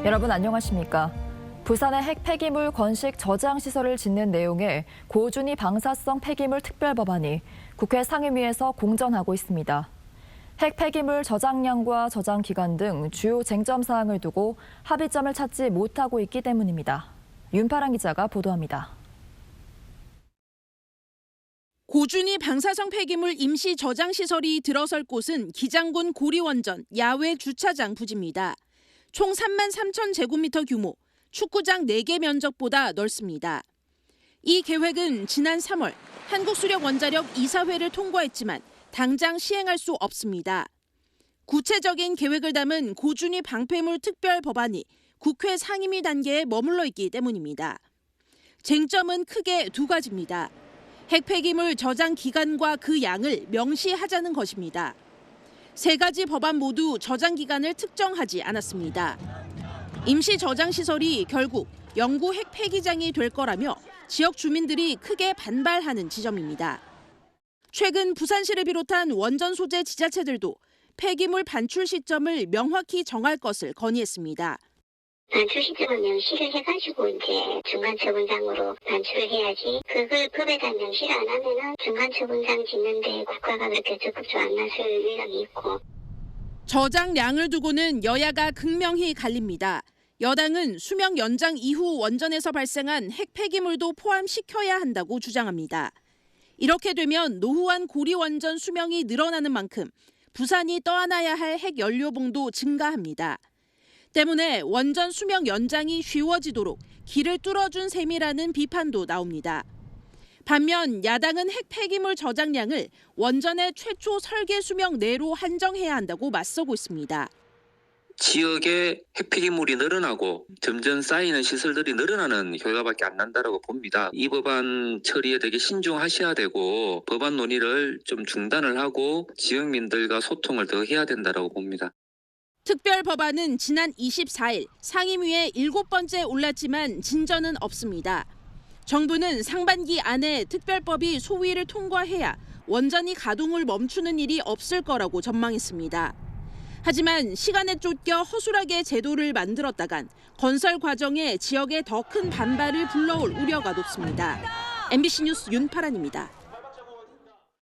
여러분 안녕하십니까? 부산의 핵 폐기물 건식 저장 시설을 짓는 내용의 고준위 방사성 폐기물 특별법안이 국회 상임위에서 공전하고 있습니다. 핵 폐기물 저장량과 저장 기간 등 주요 쟁점 사항을 두고 합의점을 찾지 못하고 있기 때문입니다. 윤파랑 기자가 보도합니다. 고준위 방사성 폐기물 임시 저장 시설이 들어설 곳은 기장군 고리원전 야외 주차장 부지입니다. 총 33,000제곱미터 규모, 축구장 4개 면적보다 넓습니다. 이 계획은 지난 3월 한국수력원자력 이사회를 통과했지만 당장 시행할 수 없습니다. 구체적인 계획을 담은 고준위 방패물 특별 법안이 국회 상임위 단계에 머물러 있기 때문입니다. 쟁점은 크게 두 가지입니다. 핵 폐기물 저장 기간과 그 양을 명시하자는 것입니다. 세 가지 법안 모두 저장 기간을 특정하지 않았습니다. 임시 저장 시설이 결국 영구 핵 폐기장이 될 거라며 지역 주민들이 크게 반발하는 지점입니다. 최근 부산시를 비롯한 원전 소재 지자체들도 폐기물 반출 시점을 명확히 정할 것을 건의했습니다. 반출 시점을 명시를 해가지고 이제 중간처분장으로 반출을 해야지, 그걸 법에다 명시를 안 하면은 중간처분장 짓는데 국가가 그렇게 적극적으로 안 나설 위험이 있고. 저장량을 두고는 여야가 극명히 갈립니다. 여당은 수명 연장 이후 원전에서 발생한 핵 폐기물도 포함시켜야 한다고 주장합니다. 이렇게 되면 노후한 고리원전 수명이 늘어나는 만큼 부산이 떠안아야 할 핵 연료봉도 증가합니다. 때문에 원전 수명 연장이 쉬워지도록 길을 뚫어준 셈이라는 비판도 나옵니다. 반면 야당은 핵 폐기물 저장량을 원전의 최초 설계 수명 내로 한정해야 한다고 맞서고 있습니다. 지역에 핵 폐기물이 늘어나고 점점 쌓이는 시설들이 늘어나는 결과밖에 안 난다고 봅니다. 이 법안 처리에 되게 신중하셔야 되고 법안 논의를 좀 중단을 하고 지역민들과 소통을 더 해야 된다고 봅니다. 특별 법안은 지난 24일 상임위에 7번째 올랐지만 진전은 없습니다. 정부는 상반기 안에 특별법이 소위를 통과해야 원전이 가동을 멈추는 일이 없을 거라고 전망했습니다. 하지만 시간에 쫓겨 허술하게 제도를 만들었다간 건설 과정에 지역에 더 큰 반발을 불러올 우려가 높습니다. MBC 뉴스 윤파란입니다.